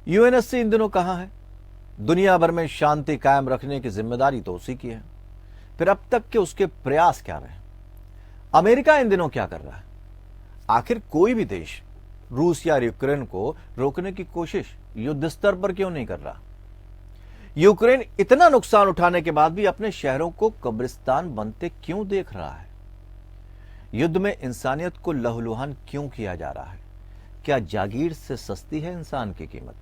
UNSC इन दिनों कहां है? दुनिया भर में शांति कायम रखने की जिम्मेदारी तो उसी की है। फिर अब तक के उसके प्रयास क्या रहे? अमेरिका इन दिनों क्या कर रहा है? आखिर कोई भी देश रूस या यूक्रेन को रोकने की कोशिश युद्ध स्तर पर क्यों नहीं कर रहा? यूक्रेन इतना नुकसान उठाने के बाद भी अपने शहरों को कब्रिस्तान बनते क्यों देख रहा है? युद्ध में इंसानियत को लहूलुहान क्यों किया जा रहा है? क्या जागीर से सस्ती है इंसान की कीमत?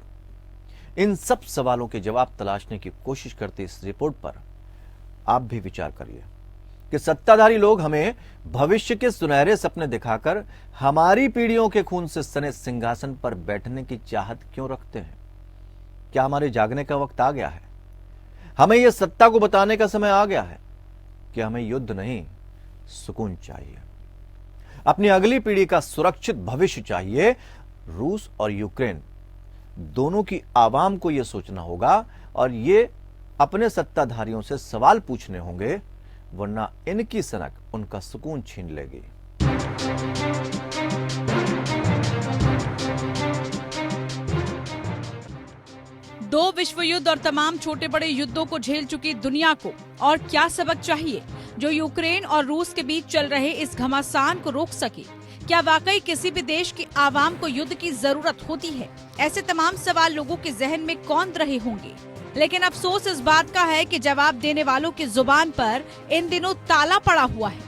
इन सब सवालों के जवाब तलाशने की कोशिश करती इस रिपोर्ट पर आप भी विचार करिए कि सत्ताधारी लोग हमें भविष्य के सुनहरे सपने दिखाकर हमारी पीढ़ियों के खून से सने सिंहासन पर बैठने की चाहत क्यों रखते हैं? क्या हमारे जागने का वक्त आ गया है? हमें यह सत्ता को बताने का समय आ गया है कि हमें युद्ध नहीं, सुकून चाहिए। अपनी अगली पीढ़ी का सुरक्षित भविष्य चाहिए। रूस और यूक्रेन दोनों की आवाम को यह सोचना होगा और ये अपने सत्ताधारियों से सवाल पूछने होंगे, वरना इनकी सनक उनका सुकून छीन लेगी। दो विश्व युद्ध और तमाम छोटे बड़े युद्धों को झेल चुकी दुनिया को और क्या सबक चाहिए जो यूक्रेन और रूस के बीच चल रहे इस घमासान को रोक सके? क्या वाकई किसी भी देश की आवाम को युद्ध की जरूरत होती है? ऐसे तमाम सवाल लोगों के जहन में कौंध रहे होंगे, लेकिन अफसोस इस बात का है कि जवाब देने वालों की जुबान पर इन दिनों ताला पड़ा हुआ है।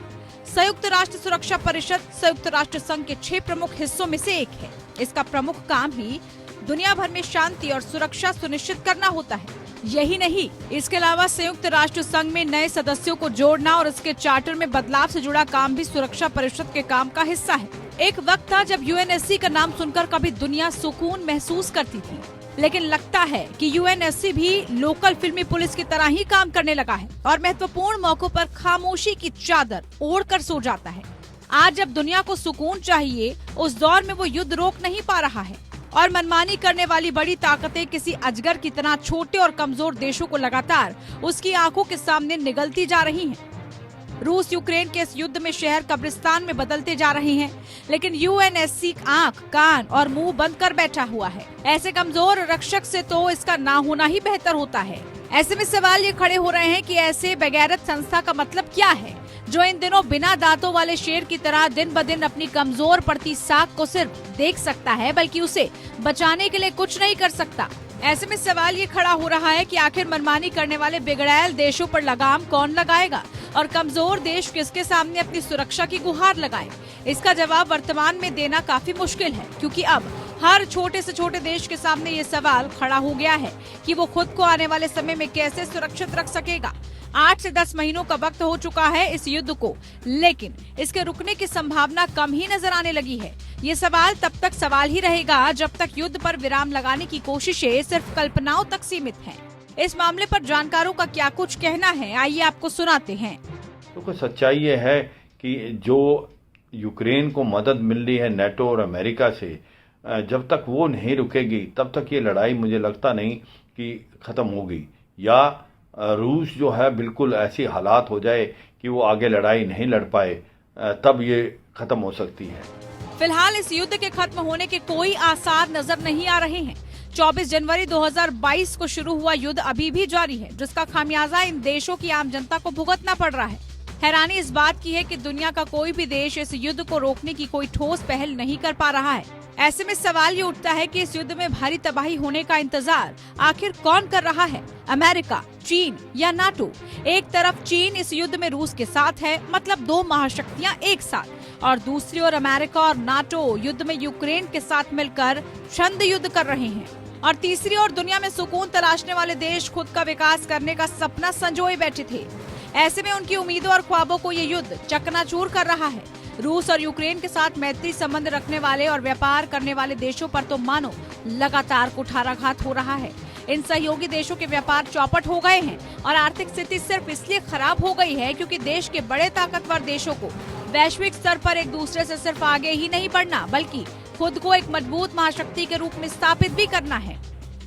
संयुक्त राष्ट्र सुरक्षा परिषद संयुक्त राष्ट्र संघ के 6 प्रमुख हिस्सों में से एक है। इसका प्रमुख काम ही दुनिया भर में शांति और सुरक्षा सुनिश्चित करना होता है। यही नहीं, इसके अलावा संयुक्त राष्ट्र संघ में नए सदस्यों को जोड़ना और इसके चार्टर में बदलाव से जुड़ा काम भी सुरक्षा परिषद के काम का हिस्सा है। एक वक्त था जब यूएनएससी का नाम सुनकर कभी दुनिया सुकून महसूस करती थी, लेकिन लगता है कि यूएनएससी भी लोकल फिल्मी पुलिस की तरह ही काम करने लगा है और महत्वपूर्ण मौकों पर खामोशी की चादर ओढ़कर सो जाता है। आज जब दुनिया को सुकून चाहिए, उस दौर में वो युद्ध रोक नहीं पा रहा है और मनमानी करने वाली बड़ी ताकतें किसी अजगर की तरह छोटे और कमजोर देशों को लगातार उसकी आंखों के सामने निगलती जा रही हैं। रूस यूक्रेन के इस युद्ध में शहर कब्रिस्तान में बदलते जा रहे हैं, लेकिन यूएनएससी आंख, कान और मुंह बंद कर बैठा हुआ है। ऐसे कमजोर रक्षक से तो इसका ना होना ही बेहतर होता है। ऐसे में सवाल ये खड़े हो रहे हैं कि ऐसे बेगैरत संस्था का मतलब क्या है, जो इन दिनों बिना दांतों वाले शेर की तरह दिन ब दिन अपनी कमजोर पड़ती साख को सिर्फ देख सकता है, बल्कि उसे बचाने के लिए कुछ नहीं कर सकता। ऐसे में सवाल ये खड़ा हो रहा है कि आखिर मनमानी करने वाले बिगड़ैल देशों पर लगाम कौन लगाएगा और कमजोर देश किसके सामने अपनी सुरक्षा की गुहार लगाए? इसका जवाब वर्तमान में देना काफी मुश्किल है, क्योंकि अब हर छोटे से छोटे देश के सामने ये सवाल खड़ा हो गया है कि वो खुद को आने वाले समय में कैसे सुरक्षित रख सकेगा। 8 से 10 महीनों का वक्त हो चुका है इस युद्ध को, लेकिन इसके रुकने की संभावना कम ही नजर आने लगी है। ये सवाल तब तक सवाल ही रहेगा जब तक युद्ध पर विराम लगाने की कोशिशें सिर्फ कल्पनाओं तक सीमित हैं। इस मामले पर जानकारों का क्या कुछ कहना है, आइए आपको सुनाते हैं। तो सच्चाई ये है कि जो यूक्रेन को मदद मिल रही है नेटो और अमेरिका से, जब तक वो नहीं रुकेगी तब तक ये लड़ाई मुझे लगता नहीं कि खत्म होगी, या रूस जो है बिल्कुल ऐसी हालात हो जाए कि वो आगे लड़ाई नहीं लड़ पाए, तब ये खत्म हो सकती है। फिलहाल इस युद्ध के खत्म होने के कोई आसार नजर नहीं आ रहे हैं। 24 जनवरी 2022 को शुरू हुआ युद्ध अभी भी जारी है, जिसका खामियाजा इन देशों की आम जनता को भुगतना पड़ रहा है। हैरानी इस बात की है कि दुनिया का कोई भी देश इस युद्ध को रोकने की कोई ठोस पहल नहीं कर पा रहा है। ऐसे में सवाल ये उठता है कि इस युद्ध में भारी तबाही होने का इंतजार आखिर कौन कर रहा है? अमेरिका, चीन या नाटो? एक तरफ चीन इस युद्ध में रूस के साथ है, मतलब 2 महाशक्तियां एक साथ, और दूसरी ओर अमेरिका और नाटो युद्ध में यूक्रेन के साथ मिलकर छंद युद्ध कर रहे हैं, और तीसरी ओर दुनिया में सुकून तलाशने वाले देश खुद का विकास करने का सपना संजोए बैठे थे। ऐसे में उनकी उम्मीदों और ख्वाबों को ये युद्ध चकनाचूर कर रहा है। रूस और यूक्रेन के साथ मैत्री संबंध रखने वाले और व्यापार करने वाले देशों पर तो मानो लगातार कुठाराघात हो रहा है। इन सहयोगी देशों के व्यापार चौपट हो गए हैं और आर्थिक स्थिति सिर्फ इसलिए खराब हो गई है क्योंकि देश के बड़े ताकतवर देशों को वैश्विक स्तर पर एक दूसरे से सिर्फ आगे ही नहीं बढ़ना, बल्कि खुद को एक मजबूत महाशक्ति के रूप में स्थापित भी करना है,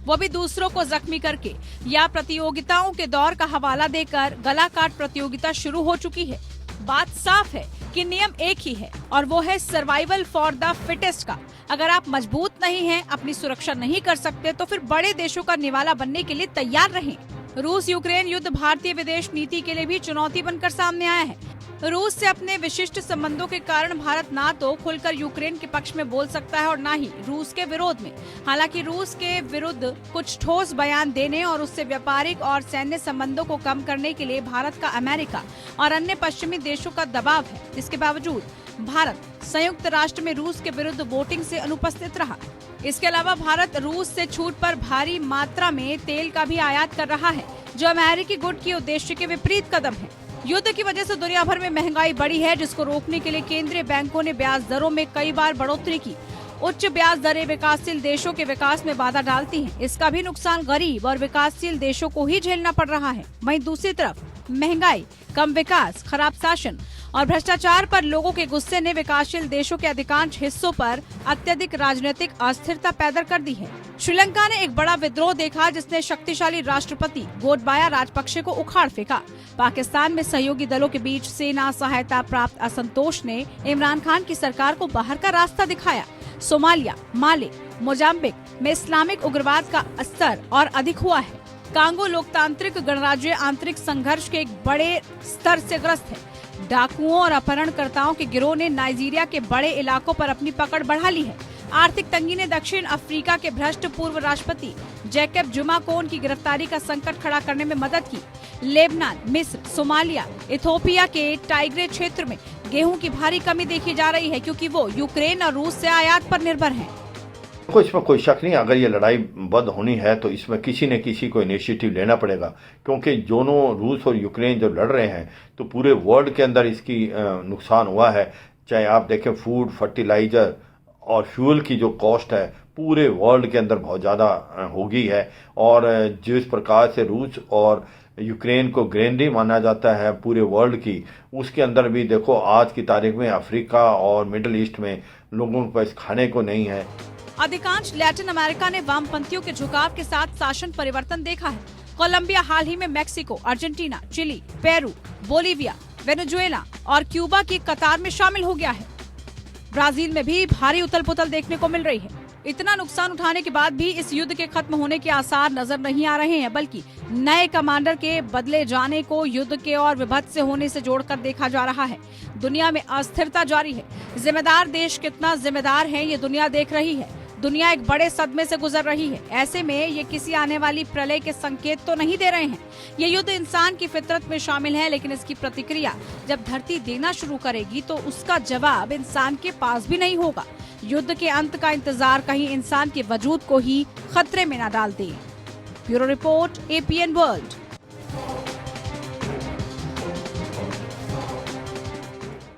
वो भी दूसरों को जख्मी करके या प्रतियोगिताओं के दौर का हवाला देकर। गला काट प्रतियोगिता शुरू हो चुकी है। बात साफ है कि नियम एक ही है और वो है सर्वाइवल फॉर द फिटेस्ट का। अगर आप मजबूत नहीं हैं, अपनी सुरक्षा नहीं कर सकते, तो फिर बड़े देशों का निवाला बनने के लिए तैयार रहें। रूस यूक्रेन युद्ध भारतीय विदेश नीति के लिए भी चुनौती बनकर सामने आया है। रूस से अपने विशिष्ट संबंधों के कारण भारत ना तो खुलकर यूक्रेन के पक्ष में बोल सकता है और ना ही रूस के विरोध में। हालांकि रूस के विरुद्ध कुछ ठोस बयान देने और उससे व्यापारिक और सैन्य संबंधों को कम करने के लिए भारत का अमेरिका और अन्य पश्चिमी देशों का दबाव है। इसके बावजूद भारत संयुक्त राष्ट्र में रूस के विरुद्ध वोटिंग से अनुपस्थित रहा। इसके अलावा भारत रूस से छूट पर भारी मात्रा में तेल का भी आयात कर रहा है, जो अमेरिकी गुट के उद्देश्य के विपरीत कदम है। युद्ध की वजह से दुनिया भर में महंगाई बढ़ी है, जिसको रोकने के लिए केंद्रीय बैंकों ने ब्याज दरों में कई बार बढ़ोतरी की। उच्च ब्याज दरें विकासशील देशों के विकास में बाधा डालती हैं। इसका भी नुकसान गरीब और विकासशील देशों को ही झेलना पड़ रहा है। वहीं दूसरी तरफ महंगाई, कम विकास, खराब शासन और भ्रष्टाचार पर लोगों के गुस्से ने विकासशील देशों के अधिकांश हिस्सों पर अत्यधिक राजनीतिक अस्थिरता पैदा कर दी है। श्रीलंका ने एक बड़ा विद्रोह देखा, जिसने शक्तिशाली राष्ट्रपति गोटबाया राजपक्षे को उखाड़ फेंका। पाकिस्तान में सहयोगी दलों के बीच सेना सहायता प्राप्त असंतोष ने इमरान खान की सरकार को बाहर का रास्ता दिखाया। सोमालिया, माले, मोजाम्बिक में इस्लामिक उग्रवाद का स्तर और अधिक हुआ है। कांगो लोकतांत्रिक गणराज्य आंतरिक संघर्ष के एक बड़े स्तर से ग्रस्त है। डाकुओं और अपहरणकर्ताओं के गिरोह ने नाइजीरिया के बड़े इलाकों पर अपनी पकड़ बढ़ा ली है। आर्थिक तंगी ने दक्षिण अफ्रीका के भ्रष्ट पूर्व राष्ट्रपति जैकब जुमा को उनकी गिरफ्तारी का संकट खड़ा करने में मदद की। लेबनान, मिस्र, सोमालिया, इथोपिया के टाइग्रे क्षेत्र में गेहूं की भारी कमी देखी जा रही है, क्योंकि वो यूक्रेन और रूस से आयात पर निर्भर हैं। इसमें कोई शक नहीं, अगर ये लड़ाई बंद होनी है तो इसमें किसी न किसी को इनिशिएटिव लेना पड़ेगा, क्योंकि दोनों रूस और यूक्रेन जो लड़ रहे हैं तो पूरे वर्ल्ड के अंदर इसकी नुकसान हुआ है। चाहे आप देखें फूड, फर्टिलाइजर और फ्यूल की जो कॉस्ट है पूरे वर्ल्ड के अंदर बहुत ज़्यादा हो गई है। और जिस प्रकार से रूस और यूक्रेन को ग्रेनरी माना जाता है पूरे वर्ल्ड की, उसके अंदर भी देखो आज की तारीख में अफ्रीका और मिडिल ईस्ट में लोगों के पास खाने को नहीं है। अधिकांश लैटिन अमेरिका ने वामपंथियों के झुकाव के साथ शासन परिवर्तन देखा है। कोलंबिया हाल ही में Mexico, Argentina, Chile, Peru, Bolivia, Venezuela और क्यूबा की कतार में शामिल हो गया है। ब्राजील में भी भारी उथल पुथल देखने को मिल रही है। इतना नुकसान उठाने के बाद भी इस युद्ध के खत्म होने के आसार नजर नहीं आ रहे हैं, बल्कि नए कमांडर के बदले जाने को युद्ध के और विभत्स होने से जोड़कर देखा जा रहा है। दुनिया में अस्थिरता जारी है। जिम्मेदार देश कितना जिम्मेदार है ये दुनिया देख रही है। दुनिया एक बड़े सदमे से गुजर रही है। ऐसे में ये किसी आने वाली प्रलय के संकेत तो नहीं दे रहे हैं। ये युद्ध इंसान की फितरत में शामिल है, लेकिन इसकी प्रतिक्रिया जब धरती देना शुरू करेगी तो उसका जवाब इंसान के पास भी नहीं होगा। युद्ध के अंत का इंतजार कहीं इंसान के वजूद को ही खतरे में न डाल दे। Bureau report, APN world.